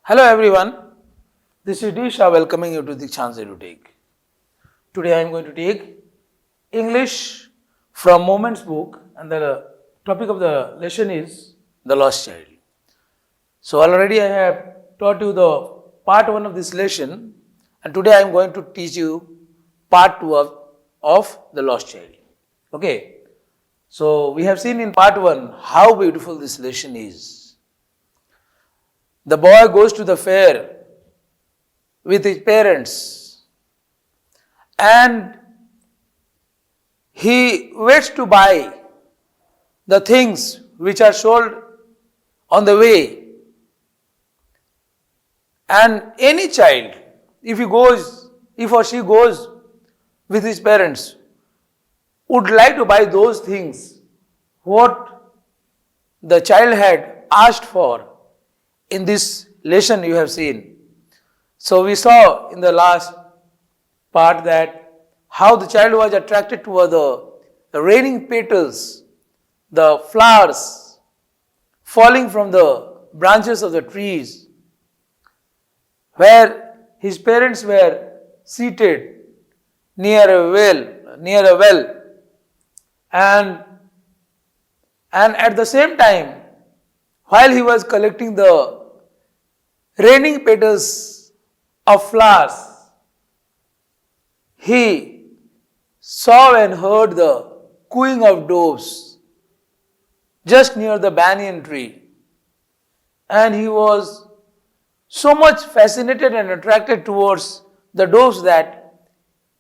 Hello everyone, this is Disha welcoming you to the Chance to Take. Today I am going to take English from Moments book and the topic of the lesson is the lost child. So already I have taught you the part 1 of this lesson and today I am going to teach you part 2 of the lost child. Okay, so we have seen in part 1 how beautiful this lesson is. The boy goes to the fair with his parents and he waits to buy the things which are sold on the way. And any child, if or she goes with his parents, would like to buy those things what the child had asked for. In this lesson you have seen. So we saw in the last part that how the child was attracted toward the raining petals, the flowers falling from the branches of the trees, where his parents were seated near a well, and at the same time, while he was collecting the raining petals of flowers, he saw and heard the cooing of doves just near the banyan tree. And he was so much fascinated and attracted towards the doves that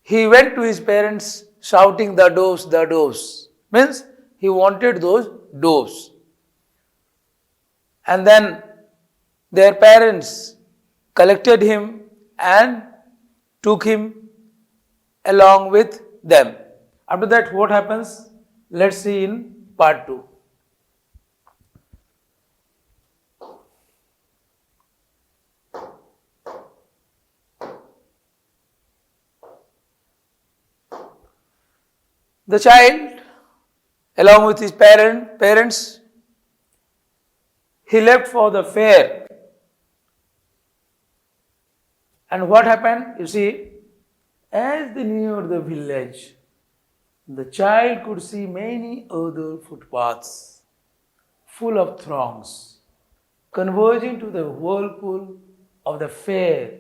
he went to his parents shouting, "The doves, the doves." Means he wanted those doves. And then their parents collected him and took him along with them. After that, what happens? Let's see in part 2. The child, along with his parents, he left for the fair. And what happened? You see, as they neared the village, the child could see many other footpaths full of throngs converging to the whirlpool of the fair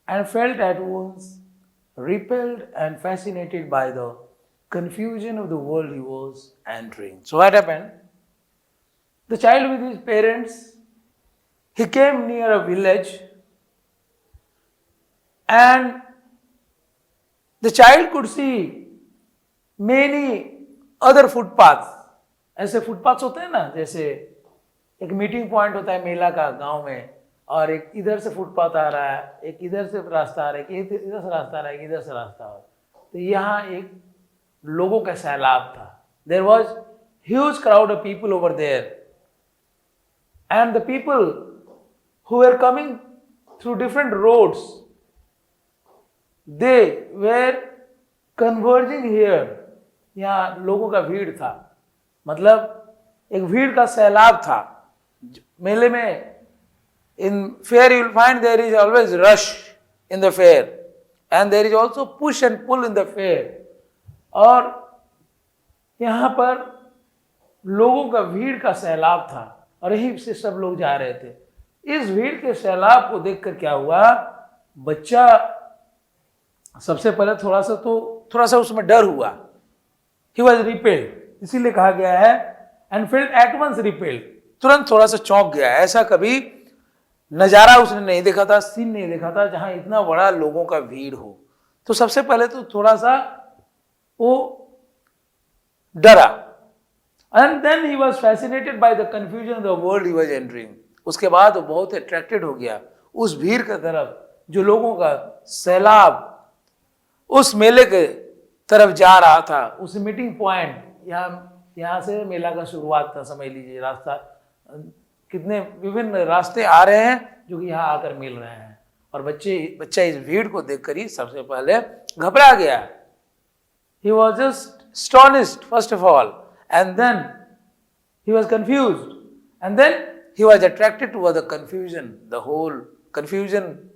and felt at once repelled and fascinated by the confusion of the world he was entering. So what happened? The child with his parents, he came near a village and the child could see many other footpaths. ऐसे footpaths होते हैं ना, जैसे एक meeting point होता है मेला का गांव में, और एक इधर से फुटपाथ आ रहा है, एक इधर से रास्ता आ रहा है, एक इधर से रास्ता आ रहा है, एक इधर से रास्ता आ रहा है. तो यहाँ एक लोगों का सैलाब था. There was huge crowd of people over there. And the people who were coming through different roads, they were converging here. यहाँ लोगों का भीड़ था, मतलब एक भीड़ का सैलाब था. मेले में, in fair you will find there is always rush in the fair and there is also push and pull in the fair. और यहाँ पर लोगों का भीड़ का सैलाब था और यहीं से सब लोग जा रहे थे. इस भीड़ के सैलाब को देखकर क्या हुआ, बच्चा सबसे पहले थोड़ा सा उसमें डर हुआ. ही वॉज रिपेल्ड, इसीलिए कहा गया है and felt at once repelled, तुरंत थोड़ा सा चौंक गया. ऐसा कभी नजारा उसने नहीं देखा था, सीन नहीं देखा था जहां इतना बड़ा लोगों का भीड़ हो. तो सबसे पहले तो थोड़ा सा वो डरा. And then he was fascinated by the confusion of the world he was entering. उसके बाद वो बहुत अट्रैक्टेड हो गया उस भीड़ की तरफ, जो लोगों का सैलाब उस मेले के तरफ जा रहा था. उस मीटिंग पॉइंट, यहाँ से मेला का शुरुआत था, समझ लीजिए. रास्ता, कितने विभिन्न रास्ते आ रहे हैं जो कि यहाँ आकर मिल रहे हैं. और बच्चा इस भीड़ को देखकर ही सबसे पहले घबरा गया. He was just astonished first of all, and then he was confused, and then he was attracted toward the confusion, the whole confusion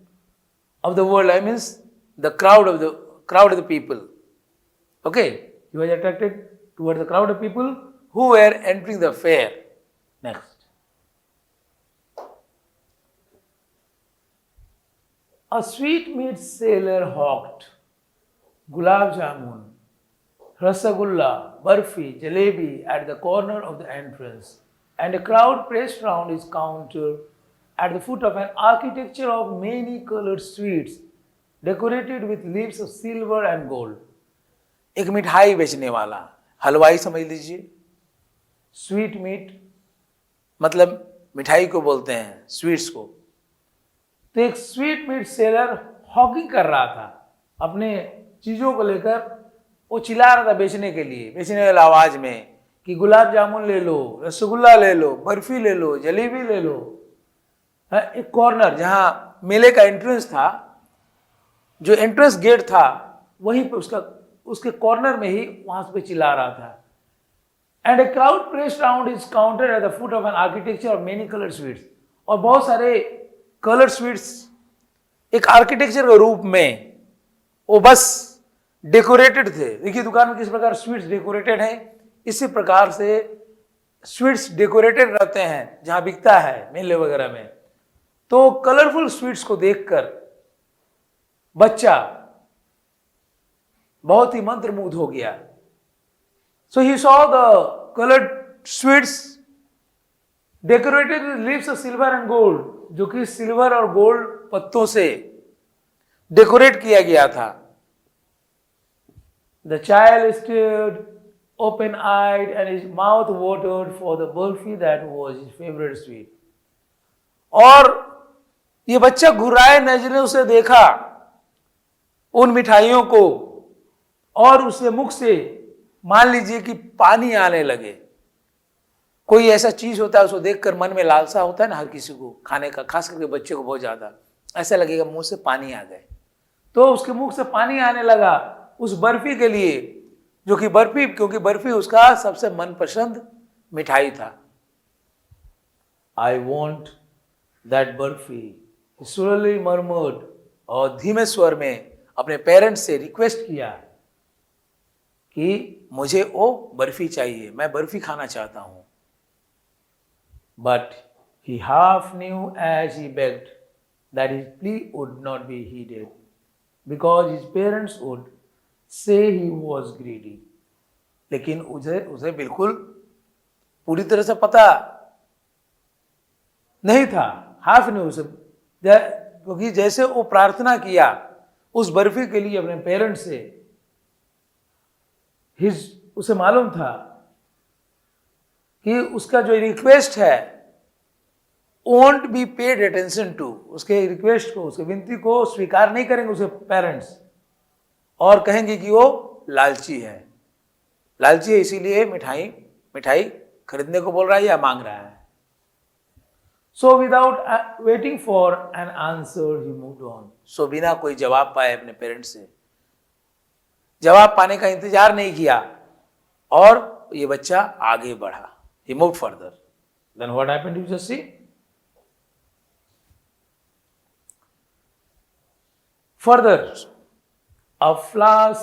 of the world. I means the crowd of the people. Okay, he was attracted towards the crowd of people who were entering the fair. Next. A sweetmeat seller hawked gulab jamun, rasagulla, barfi, jalebi at the corner of the entrance, and a crowd pressed round his counter at the foot of an architecture of many colored sweets decorated with leaves of silver and gold. एक मिठाई बेचने वाला, हलवाई समझ लीजिए. Sweet meet मतलब मिठाई को बोलते हैं, स्वीट्स को. तो एक स्वीट मीट सेलर हॉकिंग कर रहा था, अपने चीजों को लेकर वो चिल्ला रहा था बेचने के लिए, बेचने वाला आवाज में कि गुलाब जामुन ले लो, रसगुल्ला ले लो, बर्फी ले लो, जलेबी ले लो. एक कॉर्नर जहां मेले का एंट्रेंस था, जो एंट्रेंस गेट था, वहीं पे उसके कॉर्नर में ही वहां पे चिल्ला रहा था. And a crowd pressed round his counter at the foot of an architecture of many colour sweets. और बहुत सारे कलर स्वीट्स एक आर्किटेक्चर के रूप में वो बस डेकोरेटेड थे. देखिए दुकान में किस प्रकार स्वीट्स डेकोरेटेड है, इसी प्रकार से स्वीट्स डेकोरेटेड रहते हैं जहां बिकता है मेले वगैरह में. तो कलरफुल स्वीट्स को देखकर बच्चा बहुत ही मंत्रमुग्ध हो गया. So he saw the coloured sweets decorated with leaves of silver and gold, जो कि सिल्वर और गोल्ड पत्तों से डेकोरेट किया गया था. The child stared open eyed and his mouth watered for the barfi that was his favourite sweet. और ये बच्चा घुराए नजरों से देखा उन मिठाइयों को, और उसके मुख से मान लीजिए कि पानी आने लगे. कोई ऐसा चीज होता है उसको देखकर मन में लालसा होता है ना हर किसी को खाने का, खास करके बच्चे को बहुत ज्यादा ऐसा लगेगा मुंह से पानी आ गए. तो उसके मुख से पानी आने लगा उस बर्फी के लिए, जो कि बर्फी, क्योंकि बर्फी उसका सबसे मनपसंद मिठाई था. I want that barfi, slowly murmured, और धीमे स्वर में अपने पेरेंट्स से रिक्वेस्ट किया कि मुझे वो बर्फी चाहिए, मैं बर्फी खाना चाहता हूं. But he half knew as he begged that his plea would not be heeded, because his parents would say he was greedy. लेकिन उसे बिल्कुल पूरी तरह से पता नहीं था, हाफ न्यू से, क्योंकि जैसे वो प्रार्थना किया उस बर्फी के लिए अपने पेरेंट्स से, उसे मालूम था कि उसका जो रिक्वेस्ट है won't be paid attention to, उसके रिक्वेस्ट को, उसके विनती को स्वीकार नहीं करेंगे उसके पेरेंट्स, और कहेंगे कि वो लालची है. लालची है इसीलिए मिठाई खरीदने को बोल रहा है या मांग रहा है. So without waiting for an answer he moved on. So बिना कोई जवाब पाए अपने पेरेंट्स से, जवाब पाने का इंतजार नहीं किया, और ये बच्चा आगे बढ़ा. He moved further. Then what happened? You just see. Further, a flower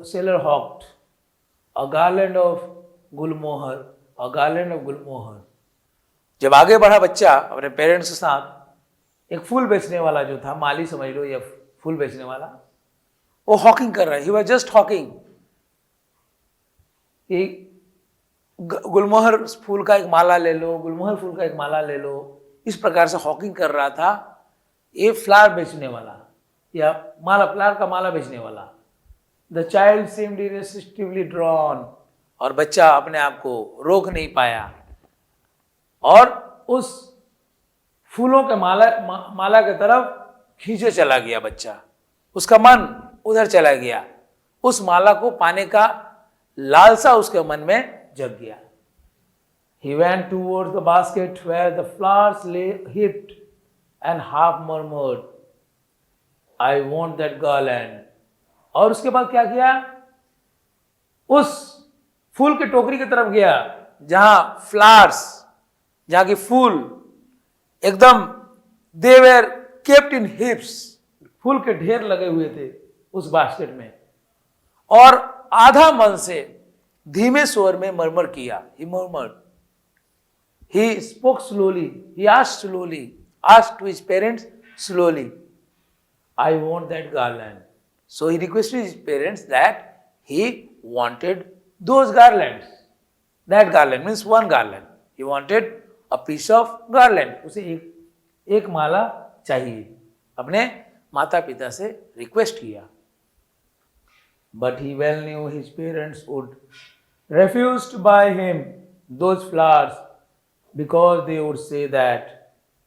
seller hawked a garland of gulmohar. A garland of gulmohar. जब आगे बढ़ा बच्चा अपने पेरेंट्स के साथ, एक फूल बेचने वाला जो था, माली समझ लो या फूल बेचने वाला, वो हॉकिंग कर रहा है. He was just hawking. गुलमोहर फूल का एक माला ले लो, गुलमोहर फूल का एक माला ले लो, इस प्रकार से हॉकिंग कर रहा था ये फ्लावर बेचने वाला या फ्लावर का माला बेचने वाला. द चाइल्ड सीम्ड इरेसिस्टिवली ड्रॉन, और बच्चा अपने आप को रोक नहीं पाया और उस फूलों के माला की तरफ खींचे चला गया. बच्चा, उसका मन उधर चला गया, उस माला को पाने का लालसा उसके मन में जग गया. He went towards the basket where the flowers lay heaped and half murmured, I want that garland. और उसके बाद क्या किया, उस फूल की टोकरी की तरफ गया जहां फ्लावर्स, जहां की फूल एकदम दे वेर केप्ट इन हिप्स, फूल के ढेर लगे हुए थे उस बास्केट में, और आधा मन से धीमे स्वर में मरमर किया, he murmured, he spoke slowly, he asked slowly, asked to his parents slowly, I want that garland. So he requested his parents that he wanted those garlands. That garland means one garland. He wanted a piece of garland. उसे एक माला चाहिए, अपने माता पिता से request किया. But he well knew his parents would refuse to buy him those flowers because they would say that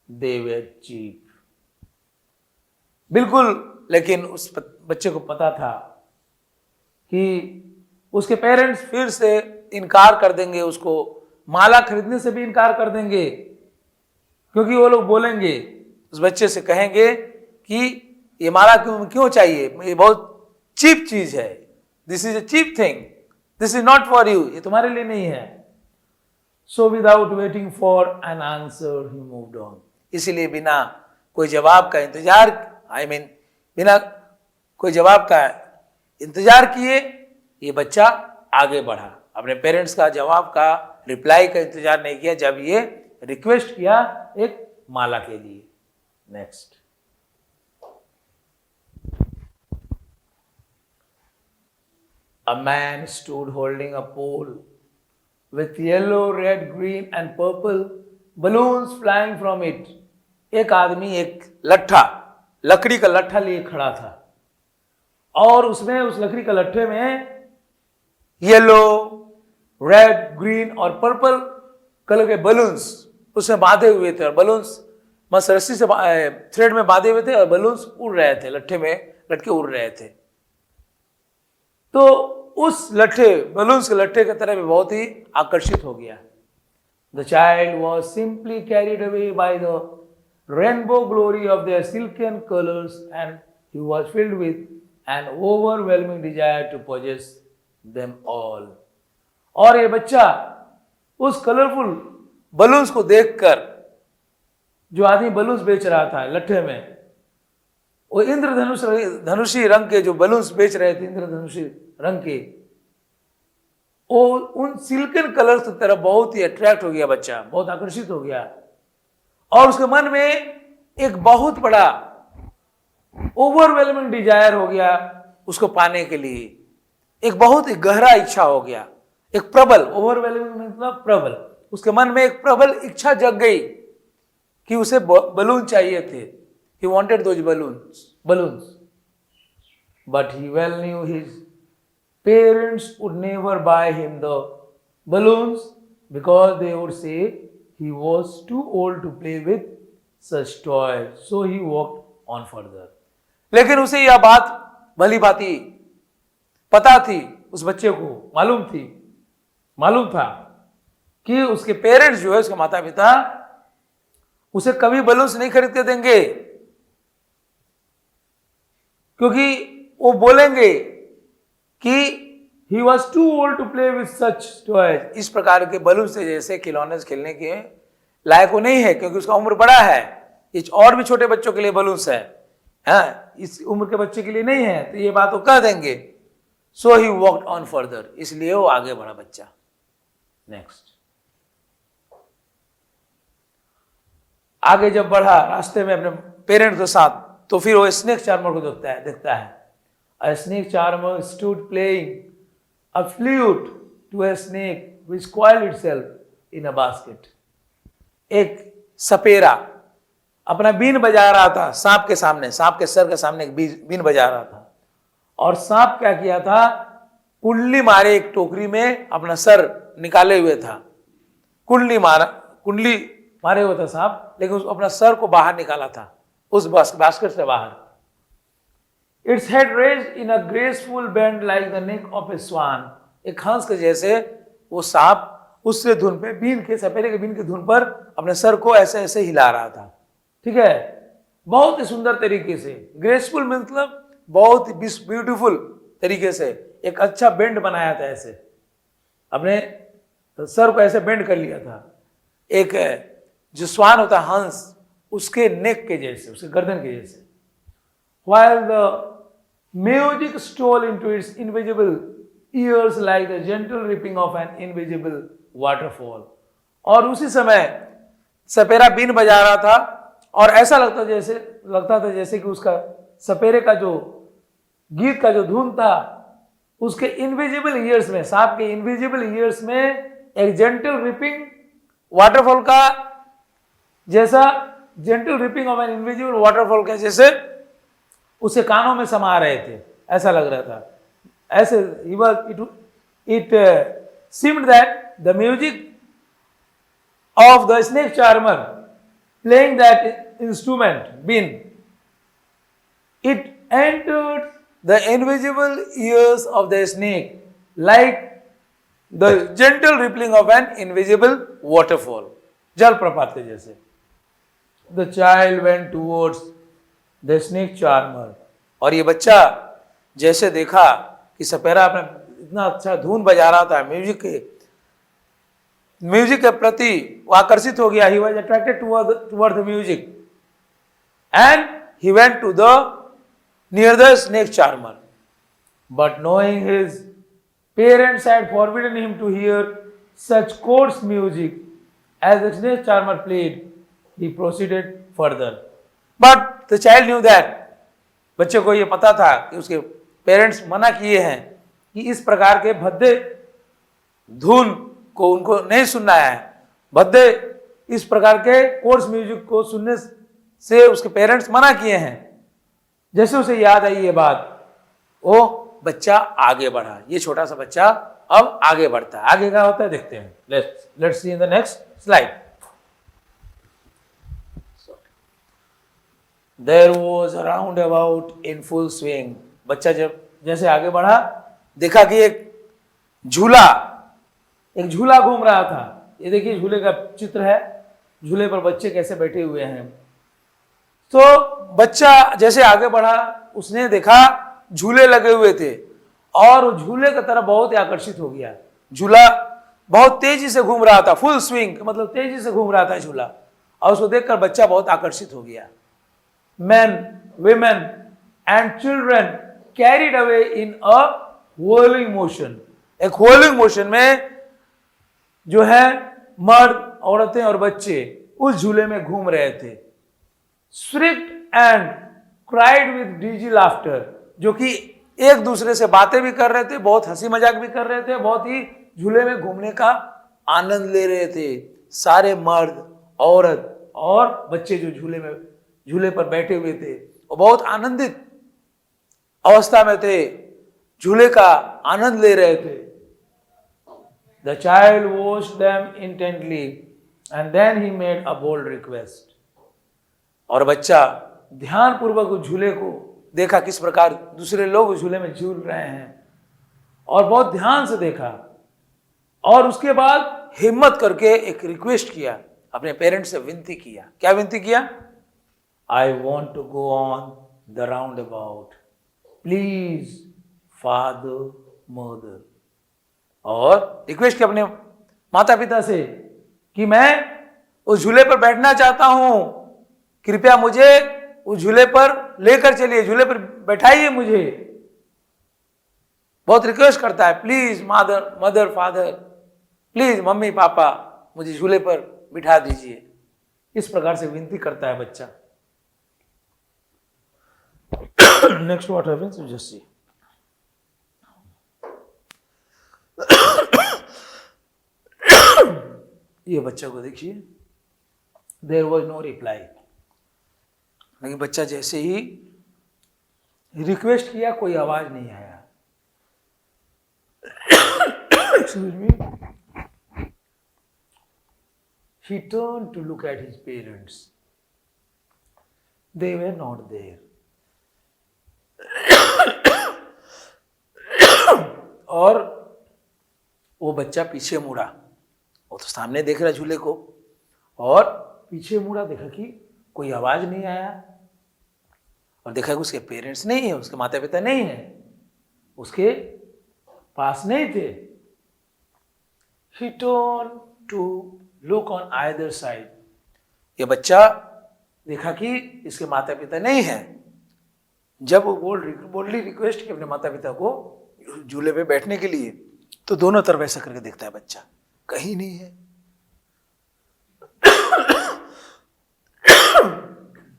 they were cheap. बिल्कुल, लेकिन उस बच्चे को पता था कि उसके पेरेंट्स फिर से इनकार कर देंगे, उसको माला खरीदने से भी इनकार कर देंगे, क्योंकि वो लोग बोलेंगे, उस बच्चे से कहेंगे कि ये माला क्यों चाहिए, ये बहुत चीप चीज है, this is a cheap thing, this is not for you, ये तुम्हारे लिए नहीं है. So without waiting for an answer, he moved on. इसलिए बिना कोई जवाब का इंतजार, बिना कोई जवाब का इंतजार किए ये बच्चा आगे बढ़ा. अपने पेरेंट्स का जवाब का, रिप्लाई का इंतजार नहीं किया जब ये रिक्वेस्ट किया एक माला के लिए. Next, a man stood holding a pole with yellow, red, green and purple balloons flying from it. एक आदमी एक लट्ठा, लकड़ी का लट्ठा लिए खड़ा था, और उसमें, उस लकड़ी का लट्ठे में येलो, रेड, ग्रीन और पर्पल कलर के बलून्स उसमें बांधे हुए थे, और बलून्स मस्त रस्सी से थ्रेड में बांधे हुए थे, और बलून्स उड़ रहे थे, लट्ठे में लटके उड़ रहे थे. तो उस लट्ठे, बलून्स के लट्ठे की तरफ बहुत ही आकर्षित हो गया. The child was simply carried away by the rainbow glory of their silken colors, and he was filled with an overwhelming desire to possess them all. और ये बच्चा उस कलरफुल बलून्स को देखकर, जो आदमी बलून्स बेच रहा था लट्ठे में, वो इंद्रधनुषी रंग के जो बलून्स बेच रहे थे, इंद्रधनुषी रंग के, वो उन सिल्कन कलर्स की तरफ बहुत ही अट्रैक्ट हो गया. बच्चा बहुत आकर्षित हो गया, और उसके मन में एक बहुत बड़ा ओवरवेलमिंग डिजायर हो गया उसको पाने के लिए. एक बहुत ही गहरा इच्छा हो गया, एक प्रबल, ओवरवेलमिंग मतलब प्रबल, उसके मन में एक प्रबल इच्छा जग गई कि उसे बलून चाहिए थे. He wanted those balloons. But he well new his parents would never by him the balloons because they would say he was too old to play with such toys, so he walked on further. लेकिन उसे यह बात भली भांति पता थी, उस बच्चे को मालूम था कि उसके पेरेंट्स जो है, उसके माता पिता उसे कभी बलून्स नहीं खरीद के देंगे, क्योंकि वो बोलेंगे कि he was too old to play with such toys. इस प्रकार के बलून से, जैसे खिलौने से खेलने के लायक वो नहीं है, क्योंकि उसका उम्र बड़ा है. ये और भी छोटे बच्चों के लिए बलून्स है, हाँ, इस उम्र के बच्चे के लिए नहीं है, तो ये बात वो कह देंगे. सो ही वॉकड ऑन फर्दर, इसलिए वो आगे बढ़ा बच्चा. नेक्स्ट, आगे जब बढ़ा रास्ते में अपने पेरेंट्स के साथ, तो फिर वो स्नेक चार्मर को देखता है. A snake charmer stood playing a flute to a snake which coiled itself in a basket. एक सपेरा अपना बीन बजा रहा था सांप के सामने, सांप के सर के सामने एक बीन बजा रहा था, और सांप क्या किया था, कुंडली मारे एक टोकरी में अपना सर निकाले हुए था. कुंडली मारे हुए था सांप, लेकिन अपना सर को बाहर निकाला था उस बास्केट से बाहर. Its head raised in a graceful bend like the neck of a swan. एक हंस के जैसे वो सांप उससे धुन पे, सपेरे के बीन के धुन पर अपने सर को ऐसे ऐसे हिला रहा था. ठीक है, बहुत ही सुंदर तरीके से. ग्रेसफुल मतलब बहुत ही ब्यूटीफुल तरीके से एक अच्छा बेंड बनाया था, ऐसे अपने सर को ऐसे बेंड कर लिया था. एक जो स्वान होता है हंस, उसके नेक के जैसे, उसके गर्दन के जैसे। While the music stole into its invisible ears like the gentle ripping of an invisible waterfall. और उसी समय सपेरा बीन बजा रहा था और ऐसा लगता था जैसे कि उसका सपेरे का जो गीत का जो धुन था उसके इनविजिबल ईयर्स में, सांप के इनविजिबल ईयर्स में एक जेंटल रिपिंग वाटरफॉल का जैसा, gentle ripping off an invisible waterfall का जैसे उसे कानों में समा रहे थे, ऐसा लग रहा था। ऐसे it seemed that the music of the snake charmer playing that instrument bean, it entered the invisible ears of the snake like the gentle rippling of an invisible waterfall, जल प्रपात के जैसे। The child went towards the snake charmer, और ये बच्चा जैसे देखा कि सपेरा अपने इतना अच्छा धुन बजा रहा था, म्यूजिक के प्रति वो आकर्षित हो गया। He was attracted toward the music and he went to the near the snake charmer, but knowing his parents had forbidden him to hear such coarse music as the snake charmer played, he proceeded further. But the child knew that, बच्चे को ये पता था कि उसके parents मना किए हैं कि इस प्रकार के भद्दे धुन को उनको नहीं सुनना है, भद्दे इस प्रकार के कोर्स म्यूजिक को सुनने से उसके पेरेंट्स मना किए हैं। जैसे उसे याद आई ये बात, वो बच्चा आगे बढ़ा। ये छोटा सा बच्चा अब आगे बढ़ता है। आगे क्या होता है देखते हैं। Let's see in the next slide. There was a roundabout in full swing. बच्चा जब जैसे आगे बढ़ा देखा कि एक झूला घूम रहा था। ये देखिए झूले का चित्र है, झूले पर बच्चे कैसे बैठे हुए हैं। तो बच्चा जैसे आगे बढ़ा उसने देखा झूले लगे हुए थे और झूले की तरफ बहुत ही आकर्षित हो गया। झूला बहुत तेजी से घूम रहा था, फुल स्विंग मतलब तेजी से घूम रहा था झूला, और उसको देखकर बच्चा बहुत आकर्षित हो गया। Men, women and children carried away in a whirling motion. एक whirling motion में जो है मर्द, औरतें और बच्चे उस झूले में घूम रहे थे। Shrieked and cried with dizzy laughter, जो कि एक दूसरे से बातें भी कर रहे थे, बहुत हंसी मजाक भी कर रहे थे, बहुत ही झूले में घूमने का आनंद ले रहे थे। सारे मर्द, औरत और बच्चे जो झूले पर बैठे हुए थे वो बहुत आनंदित अवस्था में थे, झूले का आनंद ले रहे थे। The child watched them intently and then he made a bold request. और बच्चा ध्यान पूर्वक उस झूले को देखा, किस प्रकार दूसरे लोग झूले में झूल रहे हैं, और बहुत ध्यान से देखा, और उसके बाद हिम्मत करके एक रिक्वेस्ट किया, अपने पेरेंट्स से विनती किया। क्या विनती किया? I want to go on the roundabout. Please, father, mother. और रिक्वेस्ट किया अपने माता पिता से कि मैं उस झूले पर बैठना चाहता हूं, कृपया मुझे उस झूले पर लेकर चलिए, झूले पर बैठाइए मुझे। बहुत रिक्वेस्ट करता है, please mother father, please mummy papa मुझे झूले पर बिठा दीजिए। इस प्रकार से विनती करता है बच्चा। Next what happens, you just see. ये बच्चा को देखिए, देयर वॉज नो रिप्लाई। लेकिन बच्चा जैसे ही रिक्वेस्ट किया कोई आवाज नहीं आया। Excuse me. He turned to look at his parents. They were not there. और वो बच्चा पीछे मुड़ा, वो तो सामने देख रहा झूले को, और पीछे मुड़ा, देखा कि कोई आवाज नहीं आया, और देखा कि उसके पेरेंट्स नहीं है, उसके माता पिता नहीं है, उसके पास नहीं थे। He turned to look on either side. ये बच्चा देखा कि इसके माता पिता नहीं है। जब वो बोल्डली रिक्वेस्ट की अपने माता पिता को झूले पे बैठने के लिए, तो दोनों तरफ ऐसा करके देखता है बच्चा, कहीं नहीं है।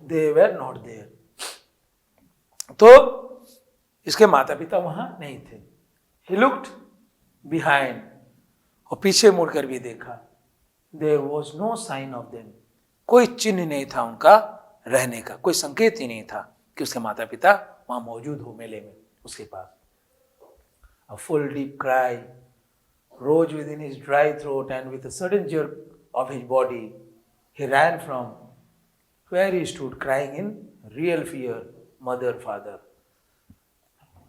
They were not there. तो इसके माता पिता वहां नहीं थे। He looked behind, और पीछे मुड़कर भी देखा। There was no sign of them. कोई चिन्ह नहीं था उनका रहने का, कोई संकेत ही नहीं था कि उसके माता पिता वहां मौजूद हो मेले में उसके पास। A full deep cry rose within his dry throat, and with a sudden jerk of his body, he ran from where he stood, crying in real fear, mother, father.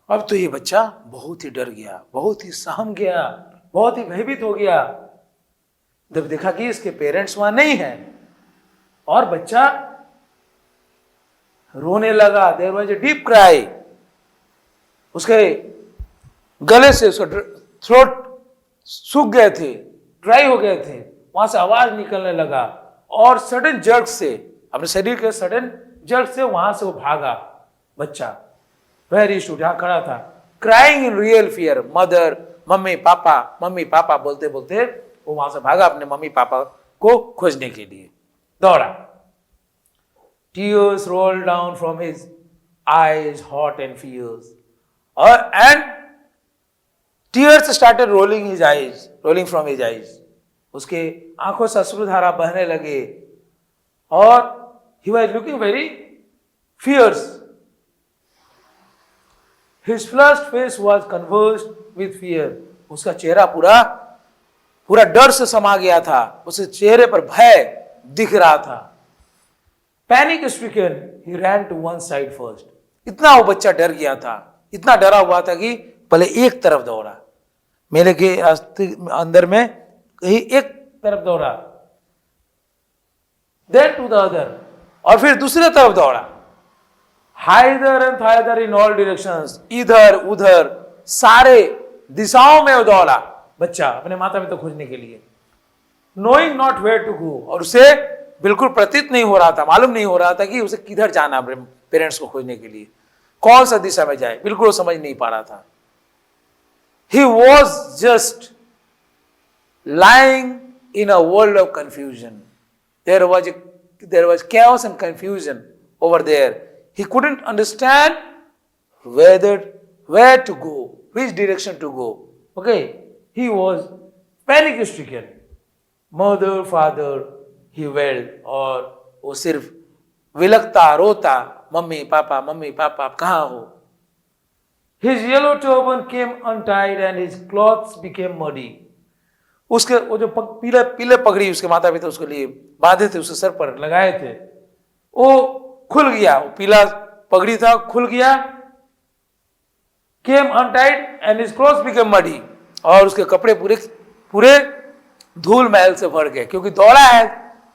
अब तो ये बच्चा बहुत ही डर गया, बहुत ही सहम गया, बहुत ही भयभीत हो गया जब देखा कि इसके पेरेंट्स वहां नहीं हैं, और बच्चा रोने लगा। There was a deep cry, उसके गले से उसका थ्रोट सूख गए थे, ड्राई हो गए थे, वहां से आवाज निकलने लगा, और सडन जर्क से, अपने शरीर के सडन जर्क से वहां से वो भागा बच्चा। वेरी स्टूड, जहां खड़ा था, crying in real fear, mother, mummy papa बोलते बोलते वो वहां से भागा अपने मम्मी पापा को खोजने के लिए, दौड़ा। Tears rolled down from his eyes, hot and fierce, and tears started rolling from his eyes. उसके आंखों से अश्रुधारा बहने लगे, और he was looking very fierce. His flushed face was convulsed with fear. उसका चेहरा पूरा डर से समा गया था, उसके चेहरे पर भय दिख रहा था। Panic stricken, he ran to one side first. इतना वो बच्चा डर गया था, इतना डरा हुआ था कि पहले एक तरफ दौड़ा, मेले के अंदर में कहीं एक तरफ दौड़ा, then to the other, और फिर दूसरे तरफ दौड़ा। Hither and thither in all directions, इधर उधर सारे दिशाओं में दौड़ा बच्चा अपने माता पिता खोजने के लिए। Knowing not where to go, और उसे बिल्कुल प्रतीत नहीं हो रहा था, मालूम नहीं हो रहा था कि उसे किधर जाना पेरेंट्स को खोजने के लिए, कौन सा दिशा में जाए, बिल्कुल वो समझ नहीं पा रहा था। He was just lying in a world of confusion. There was chaos and confusion over there. He couldn't understand where to go, which direction to go. Okay, he was panic stricken. Mother, father, he wailed, और वो सिर्फ विलकता रोता, mummy papa आप कहाँ हो। His yellow turban came untied and his clothes became muddy. उसके वो जो पीले पगड़ी उसके माता पिता उसके लिए बांधे थे, उसके सर पर लगाए थे, वो खुल गया, वो पीला पगड़ी था खुल गया। Came untied and his clothes became muddy, और उसके कपड़े पूरे धूल मैल से भर गए, क्योंकि दौड़ा है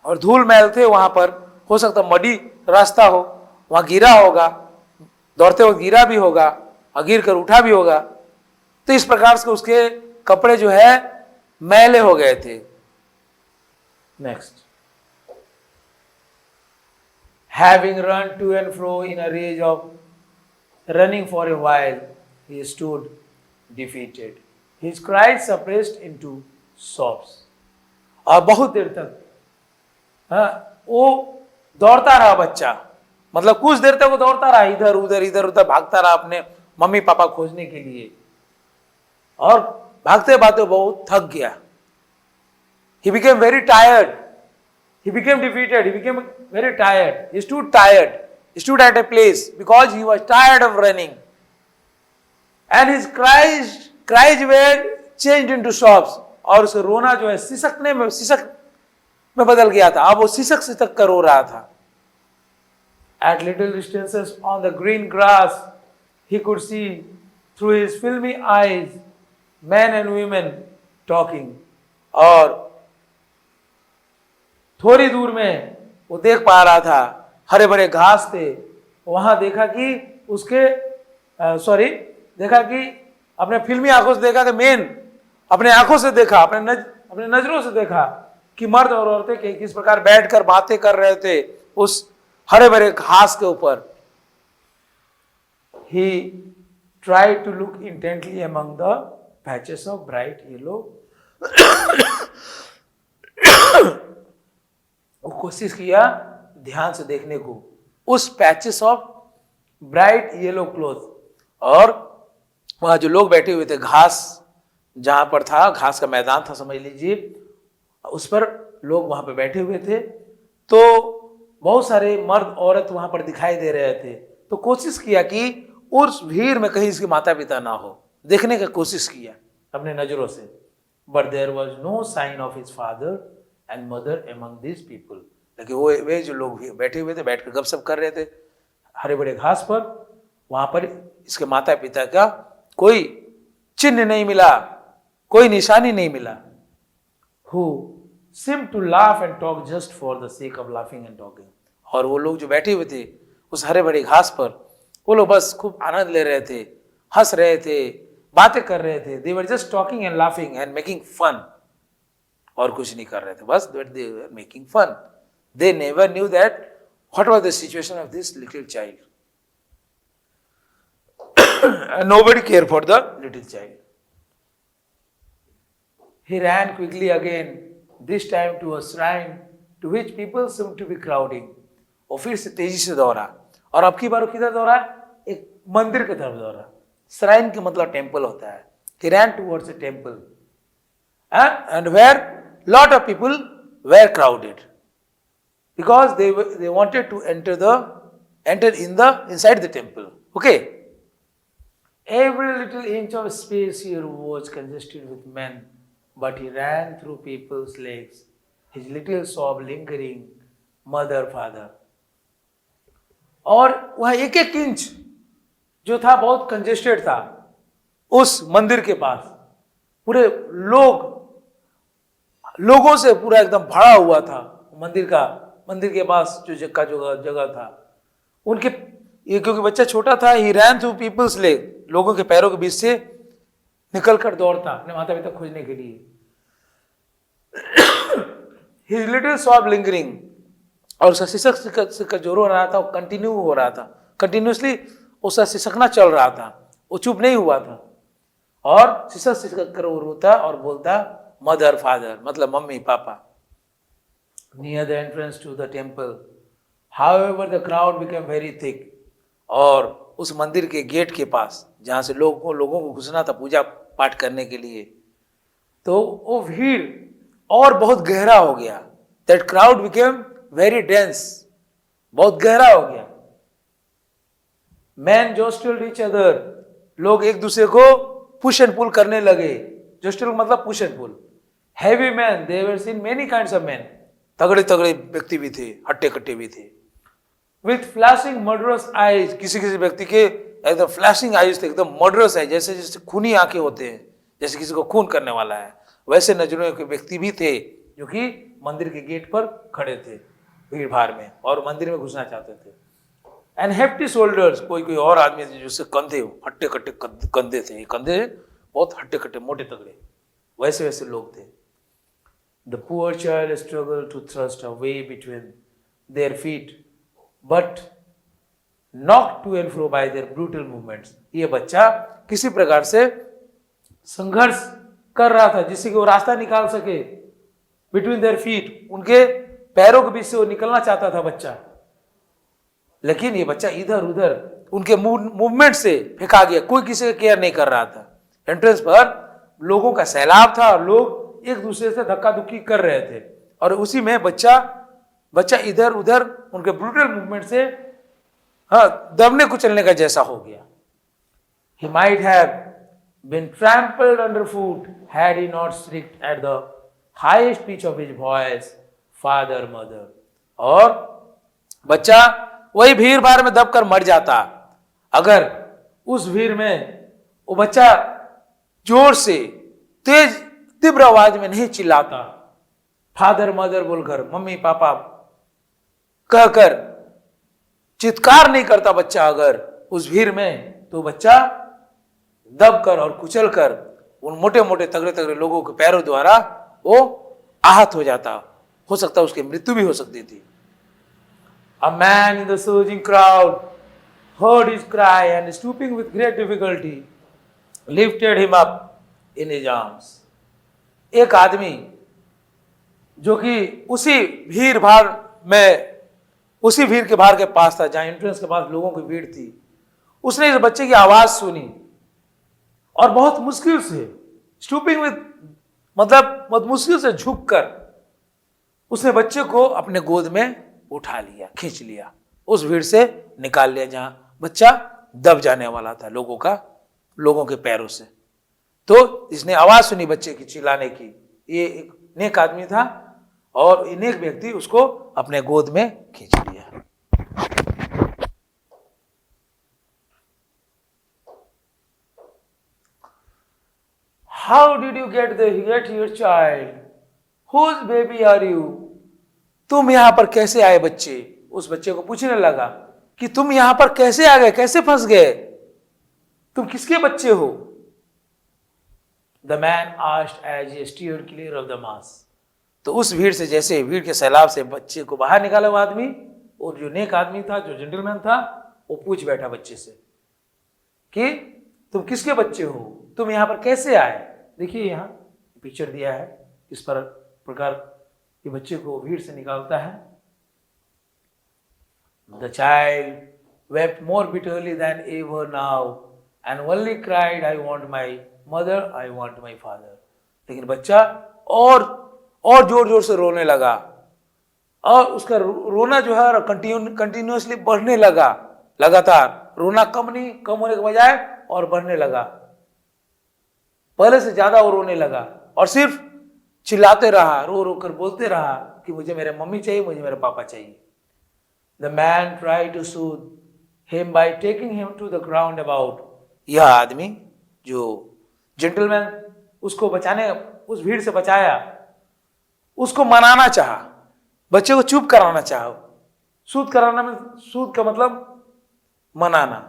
और धूल मैल थे वहां पर, हो सकता मडी रास्ता हो, वहां गिरा होगा, दौड़ते वक्त गिरा भी होगा और गिर कर उठा भी होगा, तो इस प्रकार से उसके कपड़े जो है मैले हो गए थे। Next, having run to and fro in a rage of running for a while, he stood defeated, his cries suppressed into sobs. और बहुत देर तक वो दौड़ता रहा बच्चा, मतलब कुछ देर तक वो दौड़ता रहा, इधर उधर भागता रहा अपने मम्मी पापा खोजने के लिए, और भागते भागते बहुत थक गया। He became very tired. He became defeated. He became very tired. He stood tired. He stood at a place because he was tired of running. And his cries were changed into sobs. और उसका रोना जो है सिसक में बदल गया था, अब वो सिसक कर रो रहा था। At little distances on the green grass, he could see through his filmy eyes men and women talking. और थोड़ी दूर में वो देख पा रहा था, हरे भरे घास थे, वहां देखा कि अपने फिल्मी आंखों से देखा कि अपने आंखों से देखा, अपने नजरों से देखा कि मर्द और औरतें किस प्रकार बैठकर बातें कर रहे थे उस हरे भरे घास के ऊपर he tried to look intently among the patches of bright yellow वो कोशिश किया ध्यान से देखने को उस patches of bright yellow cloth, और वहां जो लोग बैठे हुए थे, घास जहां पर था, घास का मैदान था समझ लीजिए, उस पर लोग वहां पे बैठे हुए थे। तो बहुत सारे मर्द औरत वहां पर दिखाई दे रहे थे। तो कोशिश किया कि उस भीड़ में कहीं इसके माता पिता ना हो, देखने का कोशिश किया अपने नजरों से। But there was no sign of his father and mother among this people. लेकिन वे जो लोग बैठे हुए थे, बैठ कर गपशप कर रहे थे हरे बड़े घास पर, वहां पर इसके माता पिता का कोई चिन्ह नहीं मिला, कोई निशानी नहीं मिला। Who seemed to laugh and talk just for the sake of laughing and talking। और वो लोग जो बैठे हुए थे उस हरे भरे घास पर, वो लोग बस खूब आनंद ले रहे थे, हंस रहे थे, बातें कर रहे थे। They were just talking and laughing and making fun। और कुछ नहीं कर रहे थे, बस they were making fun। They never knew that what was the situation of this little child। And nobody cared for the little child। He ran quickly again, this time to a shrine to which people seemed to be crowding। और फिर से तेजी से दौड़ा, और अब की बार किधर दौड़ा? एक मंदिर की तरफ दौड़ा। श्राइन के मतलब टेम्पल होता है। He ran towards a temple and where lot of people were crowded because they wanted to enter inside the temple। Okay, every little inch of space here was congested with men, but he ran through people's legs, his little sob lingering, mother, father। और वह एक एक inch जो था बहुत congested था उस मंदिर के पास। पूरे लोगों से पूरा एकदम भरा हुआ था मंदिर के पास जो जगह था उनके। ये क्योंकि बच्चा छोटा था, ही रैन थ्रू पीपल्स लेग, लोगों के पैरों के बीच से निकल कर दौड़ता अपने माता पिता खोजने के लिए। His little sob lingering, और उसका सिसक जो रो रहा था वो कंटिन्यू हो रहा था, कंटिन्यूसली उसका सिसकना चल रहा था, वो चुप नहीं हुआ था। और सिसक कर वो रोता और बोलता मदर फादर, मतलब mummy papa. Near the entrance to the temple, however the crowd became very thick। और उस मंदिर के गेट के पास जहां से लोगों को घुसना था पूजा पाठ करने के लिए, तो वो भीड़ और बहुत गहरा हो गया। That crowd became very dense, बहुत गहरा हो गया। Men jostled each other, लोग एक दूसरे को पुश एंड पुल करने लगे। जोस्टल मतलब push and pull. Heavy men, they were seen many kinds of men, तगड़े व्यक्ति भी थे, हट्टे कट्टे भी थे। With flashing murderous eyes, किसी व्यक्ति के एकदम फ्लैशिंग आईज थे, एकदम मर्डरस है, जैसे खूनी आंखें होते हैं, जैसे किसी को खून करने वाला है, वैसे नजरों के व्यक्ति भी थे जो कि मंदिर के गेट पर खड़े थे भीड़ भाड़ में और मंदिर में घुसना चाहते थे। एंड हेफ्टी शोल्डर्स, कोई और आदमी थे जिससे कंधे हट्टे कट्टे कंधे थे, कंधे बहुत हट्टे कट्टे मोटे तगड़े, वैसे लोग थे। The poor child struggled to thrust a way between their feet, but knocked to and fro by their brutal movements। ये बच्चा किसी प्रकार से संघर्ष कर रहा था जिससे कि वो रास्ता निकाल सके। बिटवीन देयर फीट, उनके पैरों के बीच से वो निकलना चाहता था बच्चा, लेकिन ये बच्चा इधर उधर उनके मूवमेंट से फेंका गया, कोई किसी का केयर नहीं कर रहा था। एंट्रेंस पर लोगों का सैलाब था, लोग एक दूसरे से धक्का धुक्की कर रहे थे और उसी में बच्चा इधर उधर उनके ब्रूटल मूवमेंट से दबने कुचलने का जैसा हो गया। He might have been trampled underfoot had he not shrieked at the highest pitch of his voice, father, mother। और बच्चा वही भीड़ भाड़ में दबकर मर जाता अगर उस भीड़ में वो बच्चा जोर से तेज तीव्र आवाज में नहीं चिल्लाता, फादर मदर बोलकर, मम्मी पापा कहकर चित्कार नहीं करता बच्चा अगर उस भीड़ में, तो बच्चा दबकर और कुचलकर उन मोटे मोटे तगड़े लोगों के पैरों द्वारा वो आहत हो जाता, हो सकता उसकी मृत्यु भी हो सकती थी। A man in the surging crowd heard his cry and stooping with great difficulty lifted him up in his arms. एक आदमी जो कि उसी भीड़ भाड़ में, उसी भीड़ के बाहर के पास था, जहां एंट्रेंस के पास लोगों की भीड़ थी, उसने इस बच्चे की आवाज सुनी और बहुत मुश्किल से, स्टूपिंग विद मतलब बहुत मुश्किल से झुककर उसने बच्चे को अपने गोद में उठा लिया, खींच लिया, उस भीड़ से निकाल लिया जहां बच्चा दब जाने वाला था लोगों के पैरों से। तो इसने आवाज सुनी बच्चे की चिल्लाने की। ये एक नेक आदमी था और नेक व्यक्ति उसको अपने गोद में खींच लिया। How did you get your child? Whose baby are you? तुम यहां पर कैसे आए बच्चे? उस बच्चे को पूछने लगा कि तुम यहां पर कैसे आ गए, कैसे फंस गए, तुम किसके बच्चे हो? The man asked as he steered clear of the mass. तो उस भीड़ से, जैसे भीड़ के सैलाब से बच्चे को बाहर निकाला वो आदमी, और जो नेक आदमी था, जो जेंटलमैन था, वो पूछ बैठा बच्चे से कि तुम किसके बच्चे हो, तुम यहां पर कैसे आए? देखिए यहां पिक्चर दिया है, इस प्रकार ये बच्चे को भीड़ से निकालता है। The child wept more bitterly than ever now and only cried, I want my mother, I want my father. लेकिन बच्चा और जोर जोर से रोने लगा और उसका रोना जो है कंटिन्यूअसली बढ़ने लगा, लगातार रोना कम होने के बजाय और बढ़ने लगा। पहले से ज्यादा वो रोने लगा और सिर्फ चिल्लाते रहा, रो रो कर बोलते रहा कि मुझे मेरे मम्मी चाहिए, मुझे मेरे पापा चाहिए। The man tried to soothe him by taking him to the ground about. यह आदमी जो जेंटलमैन उसको बचाने, उस भीड़ से बचाया, उसको मनाना चाहा, बच्चे को चुप कराना चाहा। सूद का मतलब मनाना,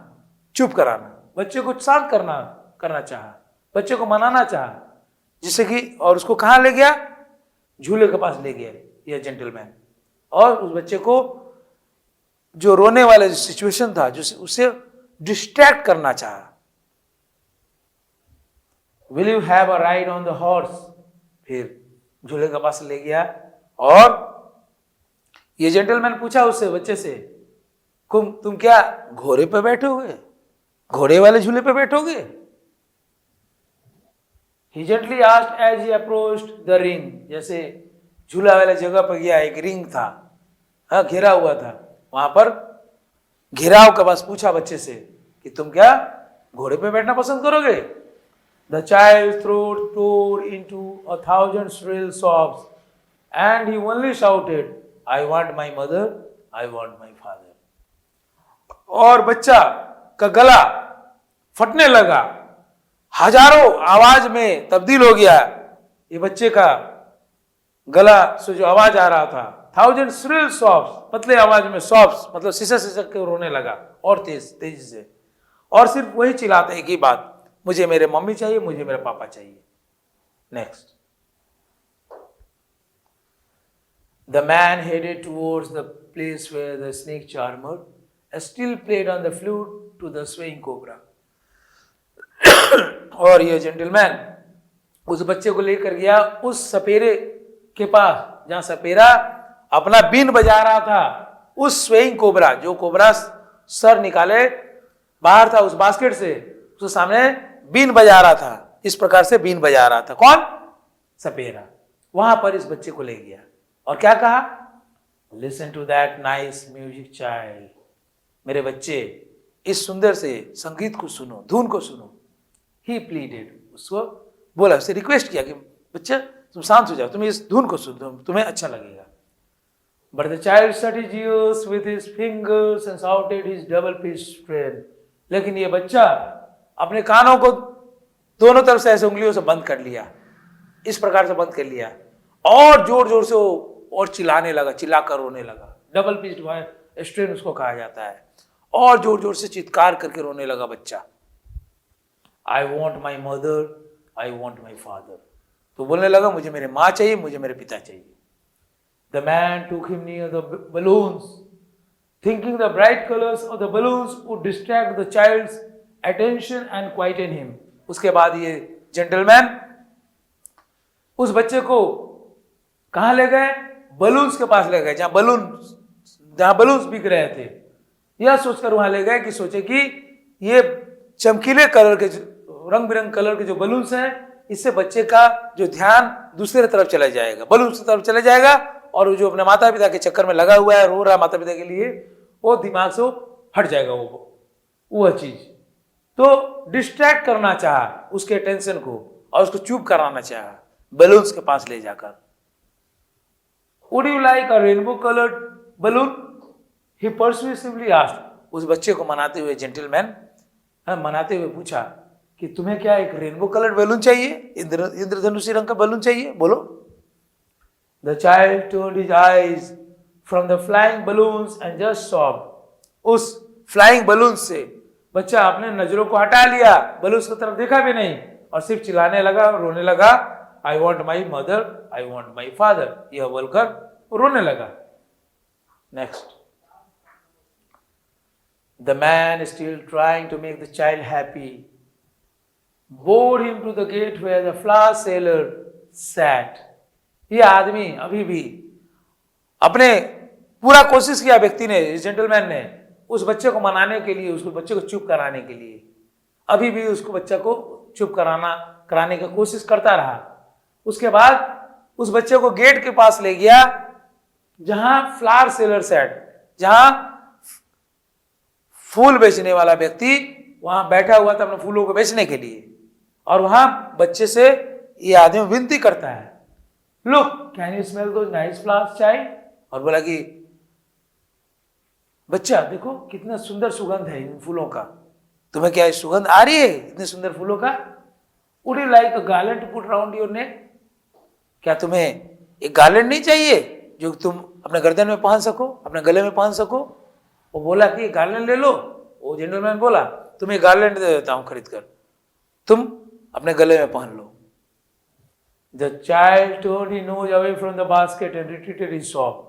चुप कराना, बच्चे को शांत करना चाहा, बच्चे को मनाना चाहा, जिससे कि, और उसको कहां ले गया? झूले के पास ले गया यह जेंटलमैन, और उस बच्चे को जो रोने वाला जो सिचुएशन था, जो उसे डिस्ट्रैक्ट करना चाहा। Will you have a ride on the horse? फिर झूले के पास ले गया और ये जेंटलमैन पूछा उससे, बच्चे से, तुम क्या घोड़े पे बैठोगे, घोड़े वाले झूले पे बैठोगे? He gently asked as he approached the ring. जैसे झूला वाले जगह पर गया, एक रिंग था, हाँ, घेरा हुआ था, वहां पर घेराव के पास पूछा बच्चे से कि तुम क्या घोड़े पे बैठना पसंद करोगे? The child's throat tore into 1,000 shrill sobs and he only shouted, I want my mother, I want my father. और बच्चा का गला फटने लगा, हजारों आवाज में तब्दील हो गया। ये बच्चे का गला से जो आवाज आ रहा था, 1,000 shrill sobs, पतले आवाज में, sobs मतलब सिसक के रोने लगा और तेजी से, और सिर्फ वही चिल्लाता एक ही बात, मुझे मेरे मम्मी चाहिए, मुझे मेरे पापा चाहिए। Next. The man headed towards the place where the snake charmer still played on the flute to the swaying cobra. और ये जेंटलमैन उस बच्चे को लेकर गया उस सपेरे के पास, जहां सपेरा अपना बीन बजा रहा था, उस स्वेइंग कोबरा, जो कोबरा सर निकाले बाहर था उस बास्केट से, उसके सामने बीन बजा रहा था, इस प्रकार से बीन बजा रहा था। कौन? सपेरा। वहां पर इस बच्चे को ले गया और क्या कहा? Listen to that nice music child, मेरे बच्चे इस सुंदर से संगीत को सुनो, धुन को सुनो। ही प्लीडेड, उसको बोला, उससे रिक्वेस्ट किया कि बच्चा तुम शांत हो जाओ, तुम इस धुन को सुनो, तुम्हें अच्छा लगेगा। But the child shut his ears with his fingers and shouted his double pitched strain. लेकिन ये बच्चा अपने कानों को दोनों तरफ से ऐसे उंगलियों से बंद कर लिया, इस प्रकार से बंद कर लिया, और जोर जोर से वो और चिल्लाने लगा, चिल्लाकर रोने लगा। डबल पिच्ड स्ट्रेन उसको कहा जाता है, और जोर जोर से चित्कार करके रोने लगा बच्चा। I want my mother, I want my father, तो बोलने लगा मुझे मेरे माँ चाहिए, मुझे मेरे पिता चाहिए। The man took him near the balloons thinking the bright colors of the balloons would distract the child's attention and quieten him. उसके बाद ये जेंटलमैन उस बच्चे को कहाँ ले गए? बलून्स के पास ले गए, जहां बलून्स बिक रहे थे। यह सोचकर वहां ले गए कि सोचे कि ये चमकीले कलर के, रंग बिरंग कलर के जो बलून्स हैं, इससे बच्चे का जो ध्यान दूसरे तरफ चला जाएगा, बलून्स की तरफ चला जाएगा, और वो जो अपने माता पिता के चक्कर में लगा हुआ है, रो रहा है माता पिता के लिए, वो दिमाग से हट जाएगा वो चीज। तो डिस्ट्रैक्ट करना चाहा उसके टेंशन को और उसको चुप कराना चाहा बलून्स के पास ले जाकर। Would you like a rainbow colored balloon? He persuasively asked. उस बच्चे को मनाते हुए जेंटलमैन मनाते हुए पूछा कि तुम्हें क्या एक रेनबो कलर्ड बैलून चाहिए, इंद्रधनुषी रंग का बैलून चाहिए, बोलो। The child turned his eyes from the flying balloons and just sobbed. उस फ्लाइंग बलून से बच्चा अपने नजरों को हटा लिया, बलून की तरफ देखा भी नहीं और सिर्फ चिल्लाने लगा, रोने लगा, I want my mother, I want my father, यह बोलकर रोने लगा। Next, the man still trying to make the child happy bore him to the gate where the flower seller sat. यह आदमी अभी भी अपने पूरा कोशिश किया, व्यक्ति ने, इस जेंटलमैन ने उस बच्चे को मनाने के लिए, उसको बच्चे को चुप कराने के लिए अभी भी उसको बच्चा को चुप कराने की कोशिश करता रहा। उसके बाद उस बच्चे को गेट के पास ले गया जहां फ्लावर सेलर सेट, जहां फूल बेचने वाला व्यक्ति वहां बैठा हुआ था अपने फूलों को बेचने के लिए, और वहां बच्चे से ये आदमी विनती करता है, look can you smell those nice flowers child, और बोला कि बच्चा देखो कितना सुंदर सुगंध है इन फूलों का, तुम्हें क्या सुगंध आ रही है इतने सुंदर फूलों का? Would you like a garland to put around your neck, क्या तुम्हें एक गार्लैंड नहीं चाहिए जो तुम अपने गर्दन में पहन सको, अपने गले में पहन सको? वो बोला कि गार्लैंड ले लो। वो जेंटलमैन बोला तुम्हें गार्लैंड दे देता हूं खरीद कर, तुम अपने गले में पहन लो। The child turned his nose away from the basket and retreated his sob.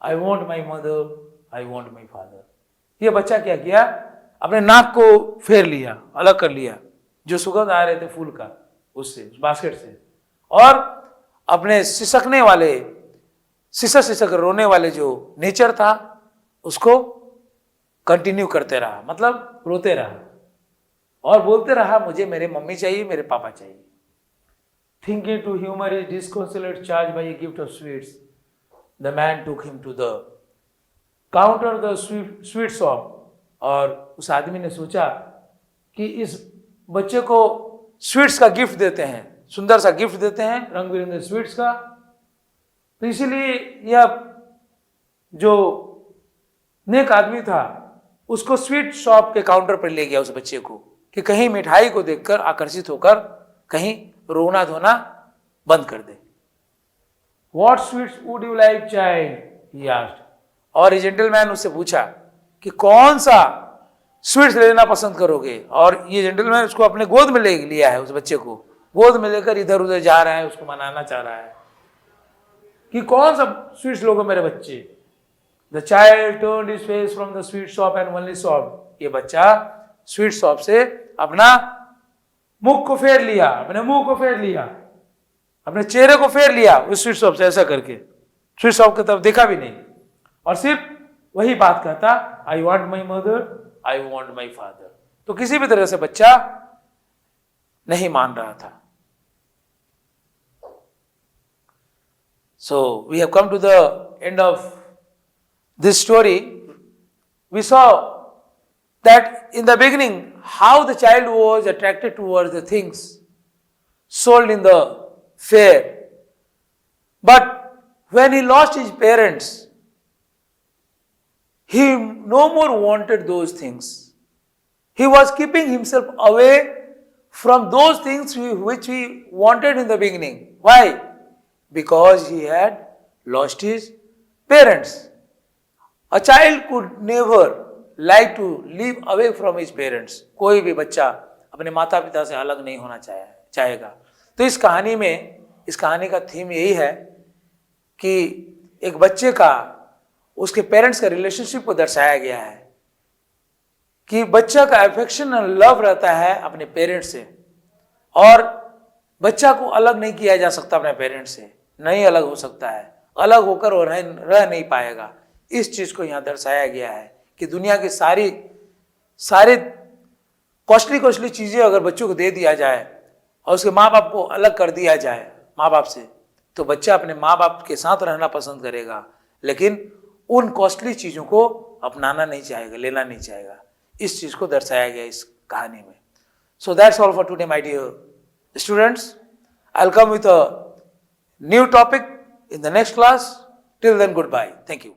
I want my mother, I want my father. ये बच्चा क्या किया, अपने नाक को फेर लिया, अलग कर लिया जो सुगंध आ रहे थे फूल का उससे, उस बास्केट से, और अपने सिसक रोने वाले जो नेचर था उसको कंटिन्यू करते रहा, मतलब रोते रहा और बोलते रहा मुझे मेरे मम्मी चाहिए, मेरे पापा चाहिए। Thinking to humor his disconsolate charge by a gift of sweets, the man took him to the counter of the sweet shop. और उस आदमी ने सोचा कि इस बच्चे को स्वीट्स का गिफ्ट देते हैं, सुंदर सा गिफ्ट देते हैं रंग बिरंगे स्वीट्स का, तो इसीलिए यह जो नेक आदमी था उसको स्वीट शॉप के काउंटर पर ले गया उस बच्चे को कि कहीं मिठाई को देखकर आकर्षित होकर कहीं रोना धोना बंद कर दे। What sweets would you like, child? he asked. और ये जेंटलमैन उससे पूछा कि कौन सा स्वीट्स लेना पसंद करोगे, और ये जेंटलमैन उसको अपने गोद में ले लिया है, उस बच्चे को गोद में लेकर इधर उधर जा रहा है, उसको मनाना चाह रहा है कि कौन सा स्वीट्स लोगे मेरे बच्चे। The child turned his face from the sweet shop and only sobbed. ये बच्चा स्वीट शॉप से अपना मुख को फेर लिया, अपने मुंह को फेर लिया, अपने चेहरे को फेर लिया उस स्वीट शॉप से, ऐसा करके स्वीट शॉप की तरफ देखा भी नहीं और सिर्फ वही बात कहता, I want my mother, I want my father. तो किसी भी तरह से बच्चा नहीं मान रहा था। So we have come to the end of this story. We saw that in the beginning how the child was attracted towards the things sold in the fair, but when he lost his parents, he no more wanted those things. He was keeping himself away from those things which he wanted in the beginning. Why? Because he had lost his parents. A child could never like to live away from his parents. कोई भी बच्चा अपने माता पिता से अलग नहीं होना चाहेगा। तो इस कहानी का थीम यही है कि एक बच्चे का उसके पेरेंट्स का रिलेशनशिप को दर्शाया गया है कि बच्चा का अफेक्शन और लव रहता है अपने पेरेंट्स से, और बच्चा को अलग नहीं किया जा सकता अपने पेरेंट्स से, नहीं अलग हो सकता है, अलग होकर वो रह नहीं पाएगा। इस चीज को यहाँ दर्शाया गया है कि दुनिया की सारी कॉस्टली चीजें अगर बच्चों को दे दिया जाए और उसके माँ बाप को अलग कर दिया जाए माँ बाप से, तो बच्चा अपने माँ बाप के साथ रहना पसंद करेगा, लेकिन उन कॉस्टली चीजों को अपनाना नहीं चाहेगा, लेना नहीं चाहेगा। इस चीज को दर्शाया गया इस कहानी में। So that's all for today my dear students. I will come with a new topic in the next class. Till then, goodbye. Thank you.